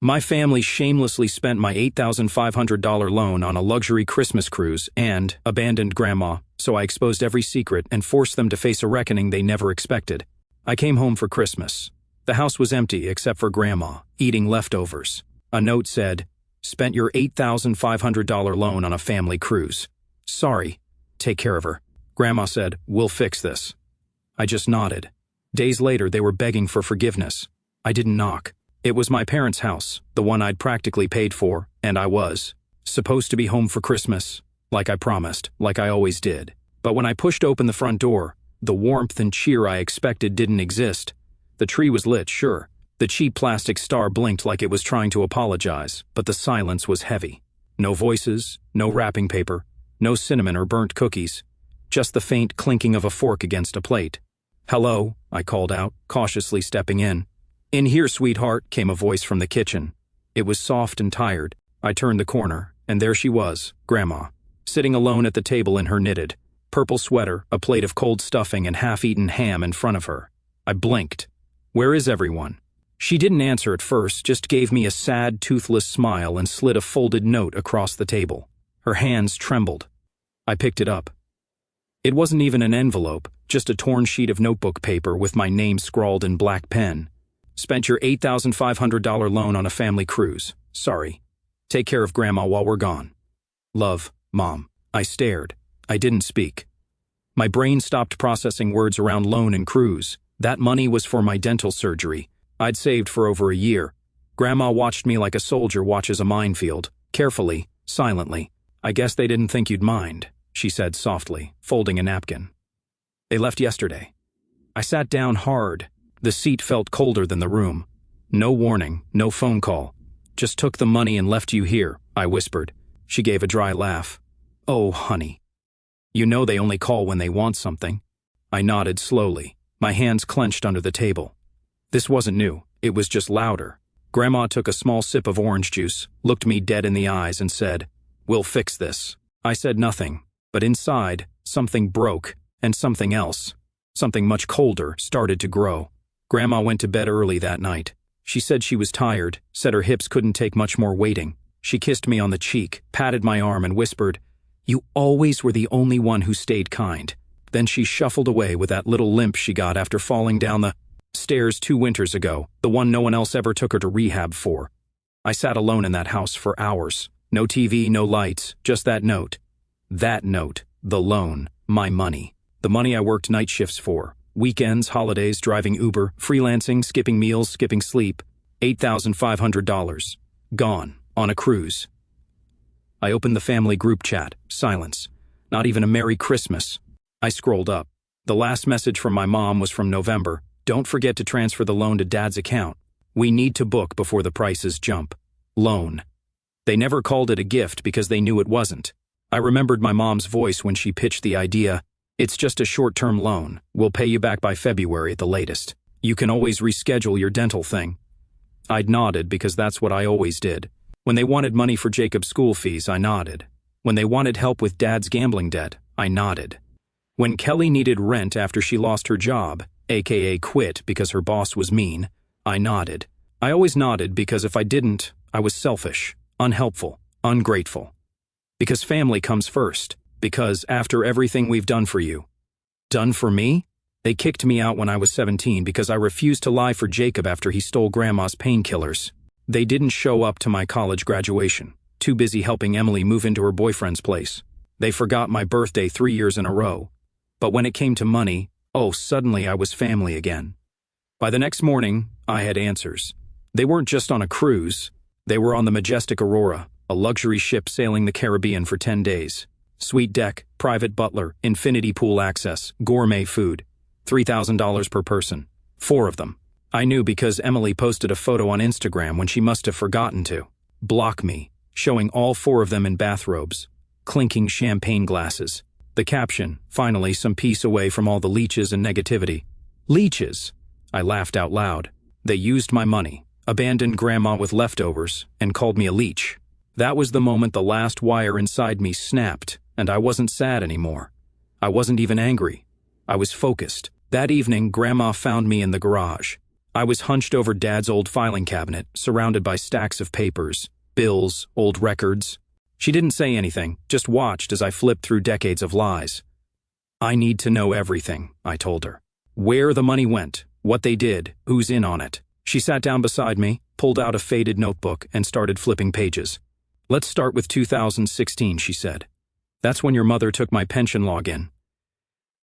My family shamelessly spent my $8,500 loan on a luxury Christmas cruise and abandoned Grandma, so I exposed every secret and forced them to face a reckoning they never expected. I came home for Christmas. The house was empty except for Grandma, eating leftovers. A note said, "Spent your $8,500 loan on a family cruise. Sorry. Take care of her." Grandma said, "We'll fix this." I just nodded. Days later, they were begging for forgiveness. I didn't knock. It was my parents' house, the one I'd practically paid for, and I was supposed to be home for Christmas, like I promised, like I always did. But when I pushed open the front door, the warmth and cheer I expected didn't exist. The tree was lit, sure. The cheap plastic star blinked like it was trying to apologize, but the silence was heavy. No voices, no wrapping paper, no cinnamon or burnt cookies, just the faint clinking of a fork against a plate. "Hello," I called out, cautiously stepping in. "In here, sweetheart," came a voice from the kitchen. It was soft and tired. I turned the corner, and there she was, Grandma, sitting alone at the table in her knitted purple sweater, a plate of cold stuffing and half-eaten ham in front of her. I blinked. "Where is everyone?" She didn't answer at first, just gave me a sad, toothless smile and slid a folded note across the table. Her hands trembled. I picked it up. It wasn't even an envelope, just a torn sheet of notebook paper with my name scrawled in black pen. "Spent your $8,500 loan on a family cruise. Sorry. Take care of Grandma while we're gone. Love, Mom." I stared. I didn't speak. My brain stopped processing words around loan and cruise. That money was for my dental surgery. I'd saved for over a year. Grandma watched me like a soldier watches a minefield, carefully, silently. "I guess they didn't think you'd mind," she said softly, folding a napkin. "They left yesterday." I sat down hard. The seat felt colder than the room. "No warning, no phone call. Just took the money and left you here," I whispered. She gave a dry laugh. "Oh, honey. You know they only call when they want something." I nodded slowly, my hands clenched under the table. This wasn't new, it was just louder. Grandma took a small sip of orange juice, looked me dead in the eyes and said, "We'll fix this." I said nothing, but inside, something broke, and something else, something much colder, started to grow. Grandma went to bed early that night. She said she was tired, said her hips couldn't take much more waiting. She kissed me on the cheek, patted my arm and whispered, "You always were the only one who stayed kind." Then she shuffled away with that little limp she got after falling down the stairs 2 winters ago, the one no one else ever took her to rehab for. I sat alone in that house for hours. No TV, no lights, just that note. That note, the loan, my money. The money I worked night shifts for. Weekends, holidays, driving Uber, freelancing, skipping meals, skipping sleep. $8,500. Gone, on a cruise. I opened the family group chat. Silence. Not even a Merry Christmas. I scrolled up. The last message from my mom was from November. "Don't forget to transfer the loan to Dad's account. We need to book before the prices jump." Loan. They never called it a gift because they knew it wasn't. I remembered my mom's voice when she pitched the idea. "It's just a short-term loan. We'll pay you back by February at the latest. You can always reschedule your dental thing." I'd nodded because that's what I always did. When they wanted money for Jacob's school fees, I nodded. When they wanted help with Dad's gambling debt, I nodded. When Kelly needed rent after she lost her job, aka quit because her boss was mean, I nodded. I always nodded because if I didn't, I was selfish, unhelpful, ungrateful. Because family comes first. Because after everything we've done for you. Done for me? They kicked me out when I was 17 because I refused to lie for Jacob after he stole Grandma's painkillers. They didn't show up to my college graduation, too busy helping Emily move into her boyfriend's place. They forgot my birthday 3 years in a row. But when it came to money, oh, suddenly I was family again. By the next morning, I had answers. They weren't just on a cruise. They were on the majestic Aurora, a luxury ship sailing the Caribbean for 10 days. Suite deck, private butler, infinity pool access, gourmet food. $3,000 per person. 4 of them. I knew because Emily posted a photo on Instagram when she must have forgotten to. Block me, showing all 4 of them in bathrobes. Clinking champagne glasses. The caption, finally some peace away from all the leeches and negativity. Leeches! I laughed out loud. They used my money, abandoned Grandma with leftovers, and called me a leech. That was the moment the last wire inside me snapped, and I wasn't sad anymore. I wasn't even angry. I was focused. That evening, Grandma found me in the garage. I was hunched over Dad's old filing cabinet, surrounded by stacks of papers, bills, old records. She didn't say anything, just watched as I flipped through decades of lies. I need to know everything, I told her. Where the money went, what they did, who's in on it. She sat down beside me, pulled out a faded notebook, and started flipping pages. Let's start with 2016, she said. That's when your mother took my pension login.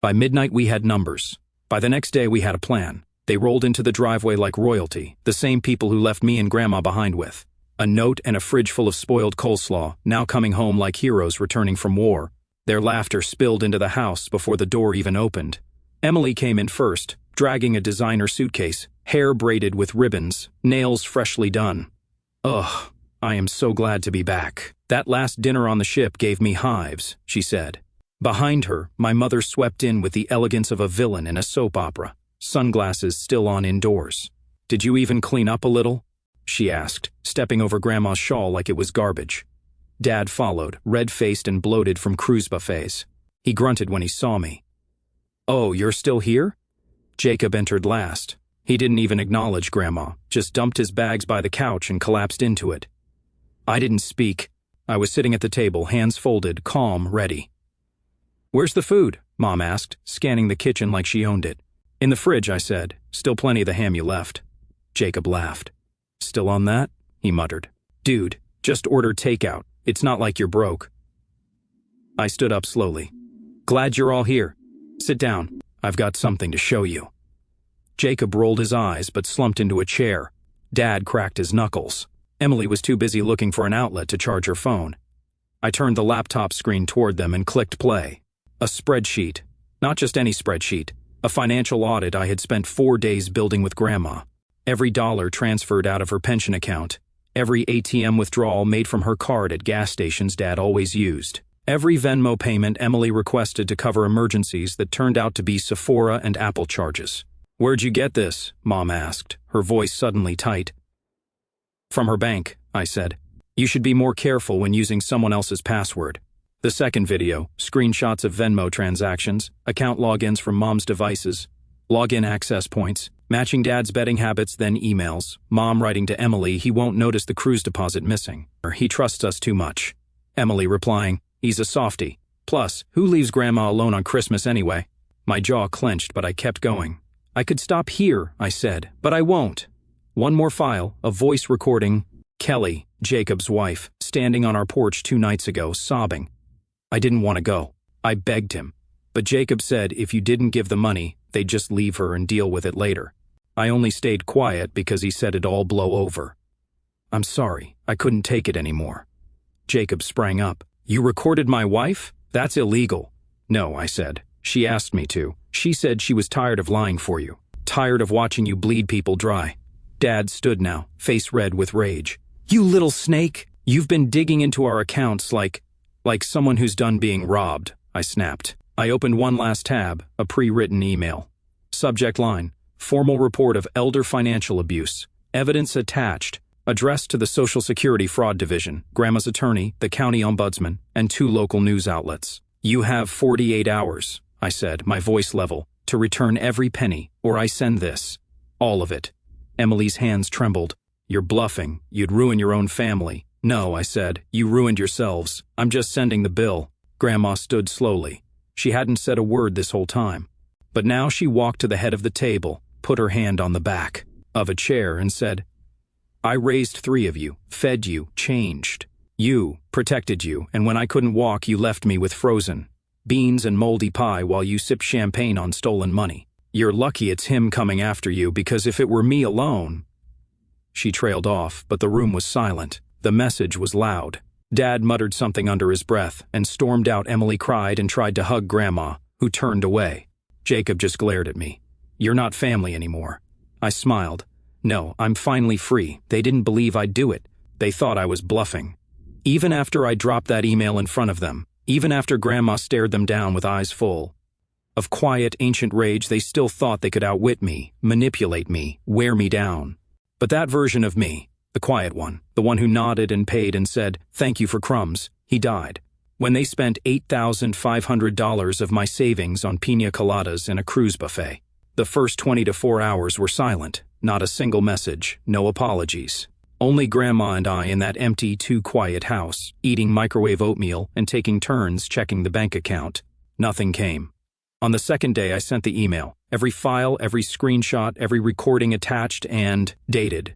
By midnight we had numbers. By the next day we had a plan. They rolled into the driveway like royalty, the same people who left me and Grandma behind with. A note and a fridge full of spoiled coleslaw, now coming home like heroes returning from war. Their laughter spilled into the house before the door even opened. Emily came in first, dragging a designer suitcase, hair braided with ribbons, nails freshly done. Ugh, I am so glad to be back. That last dinner on the ship gave me hives, she said. Behind her, my mother swept in with the elegance of a villain in a soap opera, sunglasses still on indoors. Did you even clean up a little? She asked, stepping over Grandma's shawl like it was garbage. Dad followed, red-faced and bloated from cruise buffets. He grunted when he saw me. Oh, you're still here? Jacob entered last. He didn't even acknowledge Grandma, just dumped his bags by the couch and collapsed into it. I didn't speak. I was sitting at the table, hands folded, calm, ready. Where's the food? Mom asked, scanning the kitchen like she owned it. In the fridge, I said. Still plenty of the ham you left. Jacob laughed. Still on that? He muttered. Dude, just order takeout. It's not like you're broke. I stood up slowly. Glad you're all here. Sit down. I've got something to show you. Jacob rolled his eyes but slumped into a chair. Dad cracked his knuckles. Emily was too busy looking for an outlet to charge her phone. I turned the laptop screen toward them and clicked play. A spreadsheet. Not just any spreadsheet. A financial audit I had spent 4 days building with Grandma. Every dollar transferred out of her pension account. Every ATM withdrawal made from her card at gas stations Dad always used. Every Venmo payment Emily requested to cover emergencies that turned out to be Sephora and Apple charges. Where'd you get this? Mom asked, her voice suddenly tight. From her bank, I said. You should be more careful when using someone else's password. The second video, screenshots of Venmo transactions, account logins from Mom's devices, login access points, matching Dad's betting habits, then emails, Mom writing to Emily he won't notice the cruise deposit missing, or he trusts us too much. Emily replying, he's a softie. Plus, who leaves Grandma alone on Christmas anyway? My jaw clenched, but I kept going. I could stop here, I said, but I won't. One more file, a voice recording. Kelly, Jacob's wife, standing on our porch 2 nights ago, sobbing. I didn't want to go. I begged him. But Jacob said if you didn't give the money, they'd just leave her and deal with it later. I only stayed quiet because he said it'd all blow over. I'm sorry, I couldn't take it anymore. Jacob sprang up. You recorded my wife? That's illegal. No, I said. She asked me to. She said she was tired of lying for you. Tired of watching you bleed people dry. Dad stood now, face red with rage. You little snake! You've been digging into our accounts like someone who's done being robbed, I snapped. I opened one last tab, a pre-written email. Subject line, formal report of elder financial abuse. Evidence attached. Addressed to the Social Security Fraud Division, Grandma's attorney, the county ombudsman, and 2 local news outlets. You have 48 hours, I said, my voice level, to return every penny, or I send this. All of it. Emily's hands trembled. You're bluffing. You'd ruin your own family. No, I said. You ruined yourselves. I'm just sending the bill. Grandma stood slowly. She hadn't said a word this whole time. But now she walked to the head of the table, put her hand on the back of a chair and said, I raised 3 of you, fed you, changed. You, protected you, and when I couldn't walk you left me with frozen beans and moldy pie while you sipped champagne on stolen money. You're lucky it's him coming after you because if it were me alone... She trailed off, but the room was silent. The message was loud. Dad muttered something under his breath and stormed out. Emily cried and tried to hug Grandma, who turned away. Jacob just glared at me. You're not family anymore. I smiled. No, I'm finally free. They didn't believe I'd do it. They thought I was bluffing. Even after I dropped that email in front of them, even after Grandma stared them down with eyes full of quiet, ancient rage, they still thought they could outwit me, manipulate me, wear me down. But that version of me, the quiet one, the one who nodded and paid and said, thank you for crumbs, he died. When they spent $8,500 of my savings on piña coladas and a cruise buffet. The first 20 to 4 hours were silent. Not a single message, no apologies. Only Grandma and I in that empty, too quiet house, eating microwave oatmeal and taking turns checking the bank account. Nothing came. On the second day I sent the email. Every file, every screenshot, every recording attached and dated.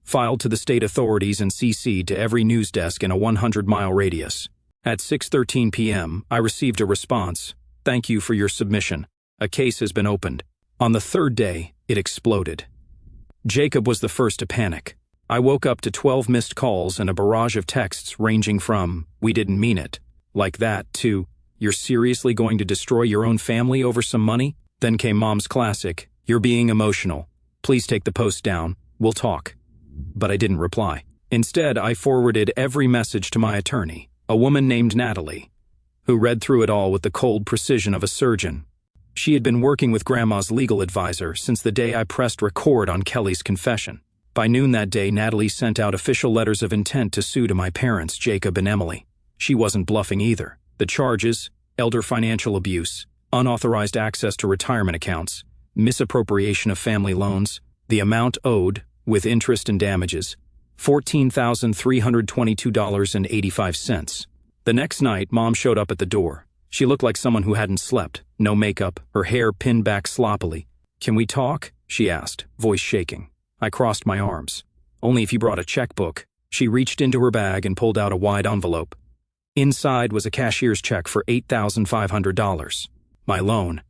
Filed to the state authorities and CC'd to every news desk in a 100-mile radius. At 6:13 p.m., I received a response. Thank you for your submission. A case has been opened. On the third day, it exploded. Jacob was the first to panic. I woke up to 12 missed calls and a barrage of texts ranging from, "We didn't mean it," like that, to, "You're seriously going to destroy your own family over some money?" Then came Mom's classic, "You're being emotional. Please take the post down. We'll talk." But I didn't reply. Instead, I forwarded every message to my attorney, a woman named Natalie, who read through it all with the cold precision of a surgeon. She had been working with Grandma's legal advisor since the day I pressed record on Kelly's confession. By noon that day, Natalie sent out official letters of intent to sue to my parents, Jacob and Emily. She wasn't bluffing either. The charges: elder financial abuse, unauthorized access to retirement accounts, misappropriation of family loans, the amount owed, with interest and damages, $14,322.85. The next night, Mom showed up at the door. She looked like someone who hadn't slept, no makeup, her hair pinned back sloppily. "Can we talk?" she asked, voice shaking. I crossed my arms. "Only if you brought a checkbook." She reached into her bag and pulled out a wide envelope. Inside was a cashier's check for $8,500. My loan.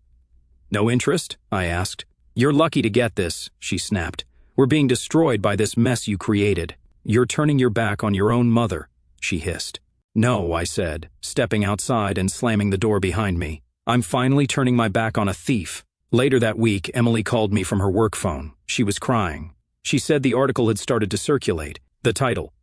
"No interest?" I asked. "You're lucky to get this," she snapped. "We're being destroyed by this mess you created. You're turning your back on your own mother," she hissed. "No," I said, stepping outside and slamming the door behind me. "I'm finally turning my back on a thief." Later that week, Emily called me from her work phone. She was crying. She said the article had started to circulate. The title: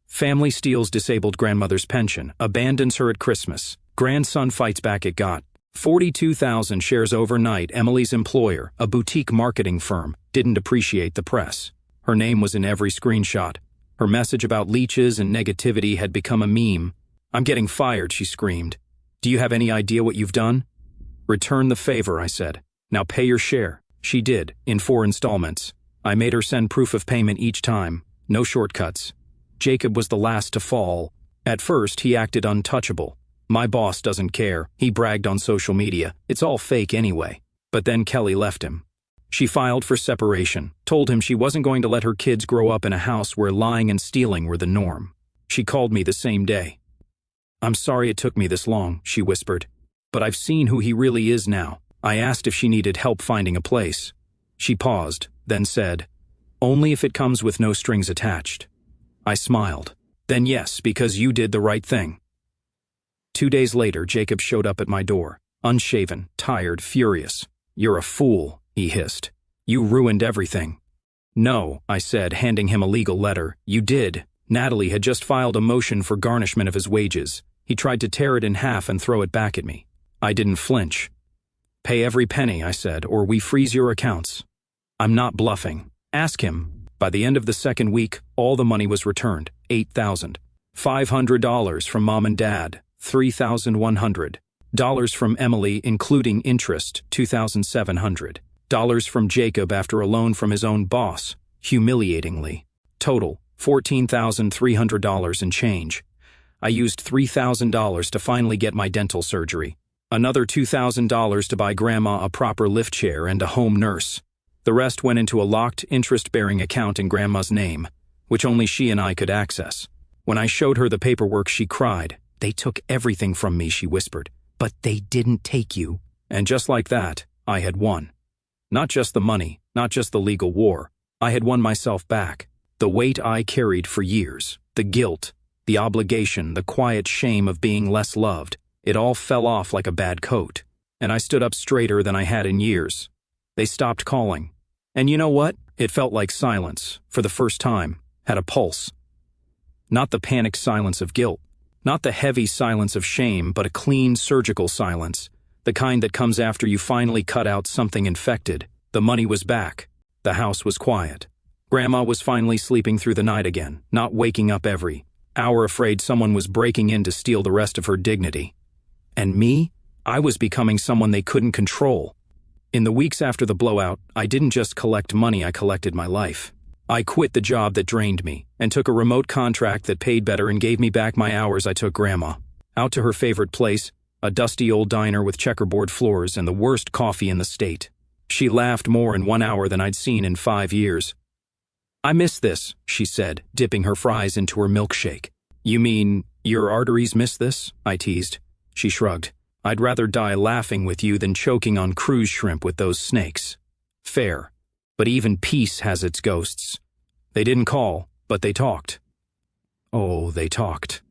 "Family Steals Disabled Grandmother's Pension, Abandons Her at Christmas. Grandson Fights Back It Got." 42,000 shares overnight. Emily's employer, a boutique marketing firm, didn't appreciate the press. Her name was in every screenshot. Her message about leeches and negativity had become a meme. "I'm getting fired," she screamed. "Do you have any idea what you've done?" "Return the favor," I said. "Now pay your share." She did, in 4 installments. I made her send proof of payment each time. No shortcuts. Jacob was the last to fall. At first, he acted untouchable. "My boss doesn't care," he bragged on social media. "It's all fake anyway." But then Kelly left him. She filed for separation, told him she wasn't going to let her kids grow up in a house where lying and stealing were the norm. She called me the same day. "I'm sorry it took me this long," she whispered. "But I've seen who he really is now." I asked if she needed help finding a place. She paused, then said, "Only if it comes with no strings attached." I smiled. "Then yes, because you did the right thing." 2 days later, Jacob showed up at my door, unshaven, tired, furious. "You're a fool," he hissed. "You ruined everything." "No," I said, handing him a legal letter. "You did." Natalie had just filed a motion for garnishment of his wages. He tried to tear it in half and throw it back at me. I didn't flinch. "Pay every penny," I said, "or we freeze your accounts." "I'm not bluffing. Ask him." By the end of the second week, all the money was returned, $8,500 from Mom and Dad, $3,100 from Emily, including interest, $2,700 from Jacob after a loan from his own boss, humiliatingly. Total, $14,300 and change. I used $3,000 to finally get my dental surgery. Another $2,000 to buy Grandma a proper lift chair and a home nurse. The rest went into a locked, interest-bearing account in Grandma's name, which only she and I could access. When I showed her the paperwork, she cried. "They took everything from me," she whispered. "But they didn't take you." And just like that, I had won. Not just the money, not just the legal war. I had won myself back. The weight I carried for years, the guilt, the obligation, the quiet shame of being less loved, it all fell off like a bad coat. And I stood up straighter than I had in years. They stopped calling. And you know what? It felt like silence, for the first time, had a pulse. Not the panicked silence of guilt. Not the heavy silence of shame, but a clean, surgical silence. The kind that comes after you finally cut out something infected. The money was back. The house was quiet. Grandma was finally sleeping through the night again, not waking up every hour afraid someone was breaking in to steal the rest of her dignity. And me? I was becoming someone they couldn't control. In the weeks after the blowout, I didn't just collect money, I collected my life. I quit the job that drained me and took a remote contract that paid better and gave me back my hours. I took Grandma out to her favorite place, a dusty old diner with checkerboard floors and the worst coffee in the state. She laughed more in 1 hour than I'd seen in 5 years. "I miss this," she said, dipping her fries into her milkshake. "You mean your arteries miss this?" I teased. She shrugged. "I'd rather die laughing with you than choking on cruise shrimp with those snakes." Fair. But even peace has its ghosts. They didn't call, but they talked. Oh, they talked.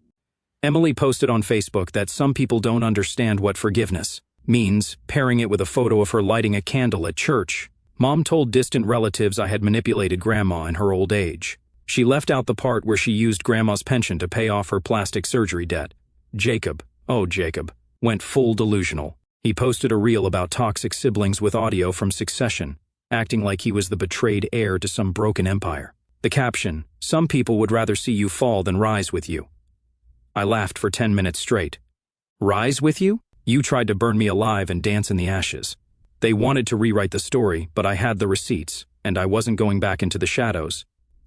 Emily posted on Facebook that some people don't understand what forgiveness means, pairing it with a photo of her lighting a candle at church. Mom told distant relatives I had manipulated Grandma in her old age. She left out the part where she used Grandma's pension to pay off her plastic surgery debt. Jacob, oh Jacob, went full delusional. He posted a reel about toxic siblings with audio from Succession, acting like he was the betrayed heir to some broken empire. The caption, "Some people would rather see you fall than rise with you." I laughed for 10 minutes straight. Rise with you? You tried to burn me alive and dance in the ashes. They wanted to rewrite the story, but I had the receipts, and I wasn't going back into the shadows.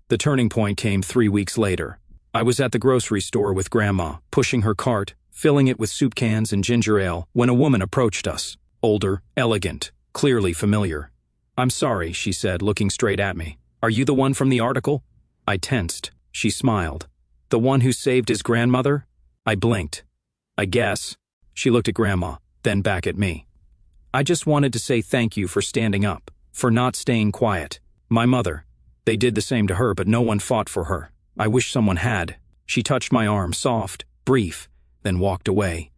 The turning point came 3 weeks later. I was at the grocery store with Grandma, pushing her cart, filling it with soup cans and ginger ale, when a woman approached us. Older, elegant, clearly familiar. "I'm sorry," she said, looking straight at me. "Are you the one from the article?" I tensed. She smiled. "The one who saved his grandmother?" I blinked. "I guess." She looked at Grandma, then back at me. "I just wanted to say thank you for standing up, for not staying quiet. My mother. They did the same to her, but no one fought for her. I wish someone had." She touched my arm, soft, brief, then walked away.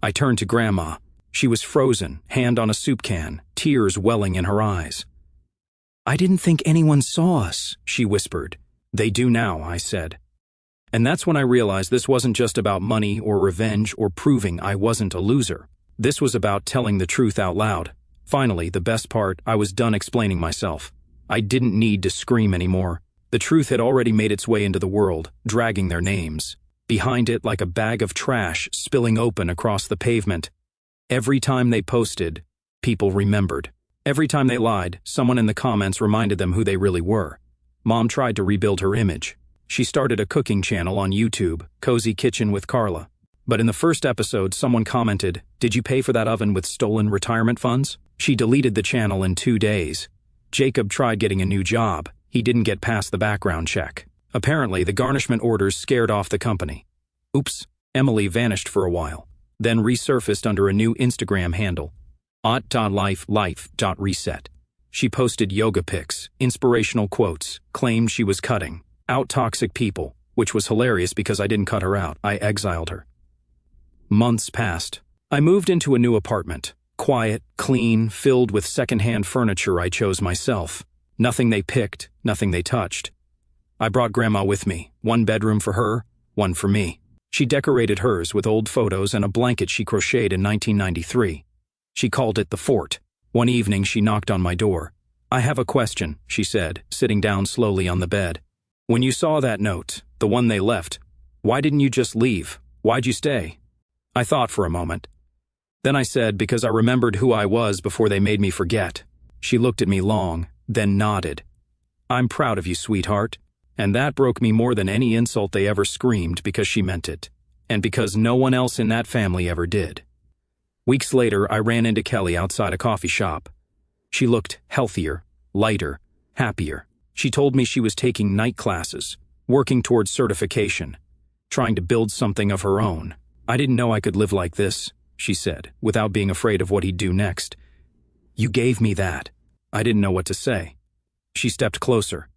I turned to Grandma. She was frozen, hand on a soup can, tears welling in her eyes. "I didn't think anyone saw us," she whispered. "They do now," I said. And that's when I realized this wasn't just about money or revenge or proving I wasn't a loser. This was about telling the truth out loud. Finally, the best part, I was done explaining myself. I didn't need to scream anymore. The truth had already made its way into the world, dragging their names. Behind it, like a bag of trash spilling open across the pavement. Every time they posted, people remembered. Every time they lied, someone in the comments reminded them who they really were. Mom tried to rebuild her image. She started a cooking channel on YouTube, Cozy Kitchen with Carla. But in the first episode, someone commented, "Did you pay for that oven with stolen retirement funds?" She deleted the channel in 2 days. Jacob tried getting a new job. He didn't get past the background check. Apparently, the garnishment orders scared off the company. Oops, Emily vanished for a while, then resurfaced under a new Instagram handle, @life.reset. She posted yoga pics, inspirational quotes, claimed she was cutting out toxic people, which was hilarious because I didn't cut her out. I exiled her. Months passed. I moved into a new apartment. Quiet, clean, filled with secondhand furniture I chose myself. Nothing they picked, nothing they touched. I brought Grandma with me, 1 bedroom for her, 1 for me. She decorated hers with old photos and a blanket she crocheted in 1993. She called it the fort. One evening she knocked on my door. "I have a question," she said, sitting down slowly on the bed. "When you saw that note, the one they left, why didn't you just leave? Why'd you stay?" I thought for a moment. Then I said, "Because I remembered who I was before they made me forget." She looked at me long, then nodded. "I'm proud of you, sweetheart." And that broke me more than any insult they ever screamed, because she meant it. And because no one else in that family ever did. Weeks later, I ran into Kelly outside a coffee shop. She looked healthier, lighter, happier. She told me she was taking night classes, working towards certification, trying to build something of her own. "I didn't know I could live like this," she said, without being afraid of what he'd do next. "You gave me that." I didn't know what to say. She stepped closer.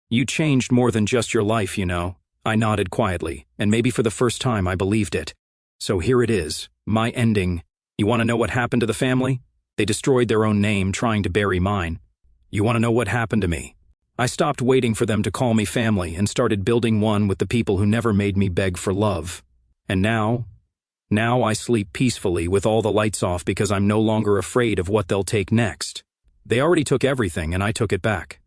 "You changed more than just your life, you know." I nodded quietly, and maybe for the first time I believed it. "So here it is, my ending. You want to know what happened to the family? They destroyed their own name trying to bury mine. You want to know what happened to me? I stopped waiting for them to call me family and started building one with the people who never made me beg for love. And now I sleep peacefully with all the lights off because I'm no longer afraid of what they'll take next. They already took everything and I took it back.